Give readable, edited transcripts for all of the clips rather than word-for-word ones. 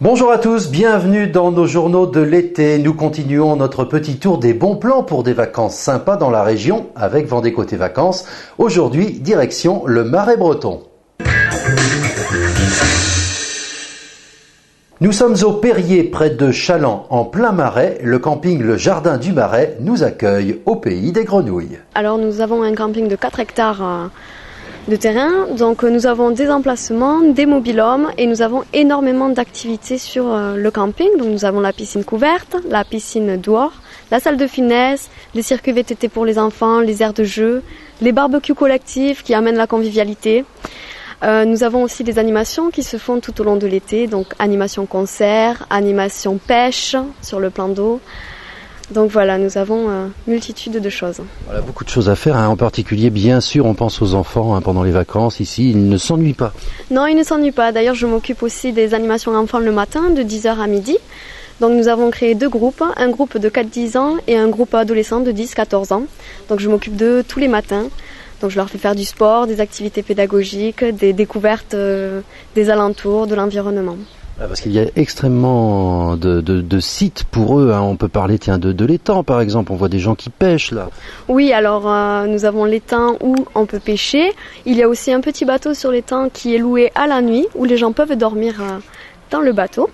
Bonjour à tous, bienvenue dans nos journaux de l'été. Nous continuons notre petit tour des bons plans pour des vacances sympas dans la région avec Vendée Côté Vacances. Aujourd'hui, direction le Marais breton. Nous sommes au Perrier, près de Chaland, en plein Marais. Le camping Le Jardin du Marais nous accueille au pays des grenouilles. Alors nous avons un camping de 4 hectares de terrain, donc nous avons des emplacements, des mobil-homes et nous avons énormément d'activités sur le camping. Donc nous avons la piscine couverte, la piscine dehors, la salle de fitness, les circuits VTT pour les enfants, les aires de jeu, les barbecues collectifs qui amènent la convivialité. Nous avons aussi des animations qui se font tout au long de l'été, donc animation concert, animation pêche sur le plan d'eau. Donc voilà, nous avons multitude de choses. Voilà, beaucoup de choses à faire, en particulier bien sûr on pense aux enfants pendant les vacances ici, ils ne s'ennuient pas. Non, ils ne s'ennuient pas, d'ailleurs je m'occupe aussi des animations enfants le matin de 10h à midi. Donc nous avons créé 2 groupes, un groupe de 4-10 ans et un groupe adolescent de 10-14 ans. Donc je m'occupe d'eux tous les matins. Donc je leur fais faire du sport, des activités pédagogiques, des découvertes des alentours, de l'environnement. Parce qu'il y a extrêmement de sites pour eux. On peut parler de l'étang par exemple. On voit des gens qui pêchent là. Oui, alors nous avons l'étang où on peut pêcher. Il y a aussi un petit bateau sur l'étang qui est loué à la nuit où les gens peuvent dormir dans le bateau.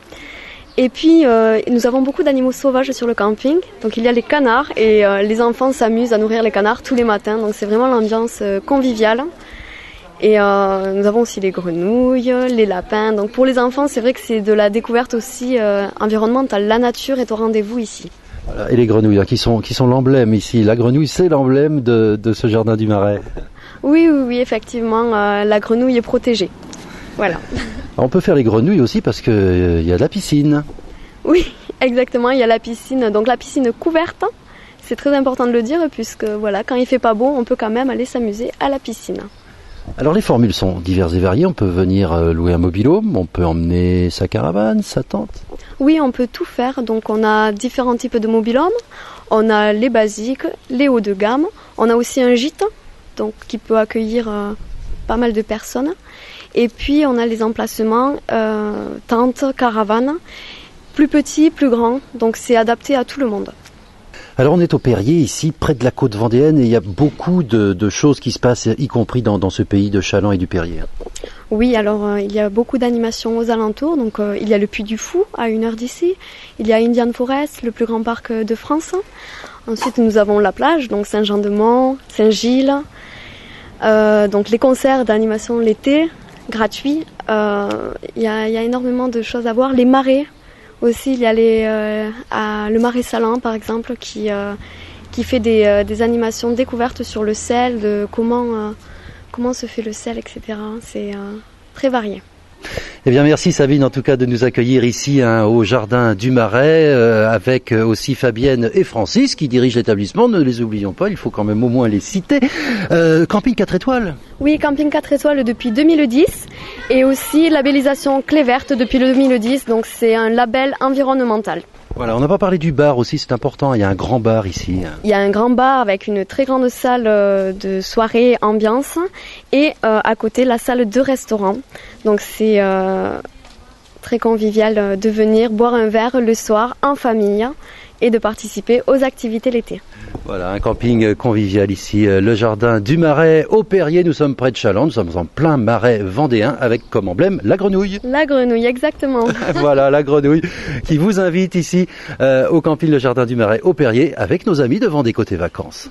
Et puis nous avons beaucoup d'animaux sauvages sur le camping. Donc il y a les canards et les enfants s'amusent à nourrir les canards tous les matins. Donc c'est vraiment l'ambiance conviviale. Et nous avons aussi les grenouilles, les lapins. Donc pour les enfants, c'est vrai que c'est de la découverte aussi environnementale. La nature est au rendez-vous ici. Voilà, et les grenouilles qui sont l'emblème ici. La grenouille, c'est l'emblème de ce jardin du Marais. Oui, effectivement, la grenouille est protégée. Voilà. On peut faire les grenouilles aussi parce qu'il y a la piscine. Oui, exactement, il y a la piscine. Donc la piscine couverte, c'est très important de le dire puisque voilà, quand il fait pas beau, on peut quand même aller s'amuser à la piscine. Alors les formules sont diverses et variées, on peut venir louer un mobil-home, on peut emmener sa caravane, sa tente. Oui, on peut tout faire, donc on a différents types de mobil-home, on a les basiques, les hauts de gamme, on a aussi un gîte donc, qui peut accueillir pas mal de personnes, et puis on a les emplacements tentes, caravanes, plus petits, plus grands, donc c'est adapté à tout le monde. Alors on est au Perrier ici, près de la côte vendéenne, et il y a beaucoup de choses qui se passent, y compris dans ce pays de Chaland et du Perrier. Oui, alors il y a beaucoup d'animations aux alentours, donc il y a le Puy du Fou à 1 heure d'ici, il y a Indian Forest, le plus grand parc de France. Ensuite nous avons la plage, donc Saint-Jean-de-Mont, Saint-Gilles, donc les concerts d'animation l'été, gratuits. Il y a énormément de choses à voir, les marais. Aussi, il y a le Marais Salin, par exemple, qui fait des animations découvertes sur le sel, de comment se fait le sel, etc. C'est très varié. Eh bien, merci Sabine, en tout cas, de nous accueillir ici au Jardin du Marais, avec aussi Fabienne et Francis qui dirigent l'établissement. Ne les oublions pas, il faut quand même au moins les citer. Camping 4 étoiles. Oui, camping 4 étoiles depuis 2010 et aussi labellisation Clé Verte depuis le 2010, donc c'est un label environnemental. Voilà, on n'a pas parlé du bar aussi, c'est important, il y a un grand bar ici. Il y a un grand bar avec une très grande salle de soirée ambiance et à côté la salle de restaurant. Donc c'est très convivial de venir boire un verre le soir en famille et de participer aux activités l'été. Voilà, un camping convivial ici, le Jardin du Marais au Perrier. Nous sommes près de Chaland, nous sommes en plein Marais vendéen avec comme emblème la grenouille. La grenouille, exactement. Voilà, la grenouille qui vous invite ici au camping Le Jardin du Marais au Perrier avec nos amis de Vendée Côté Vacances.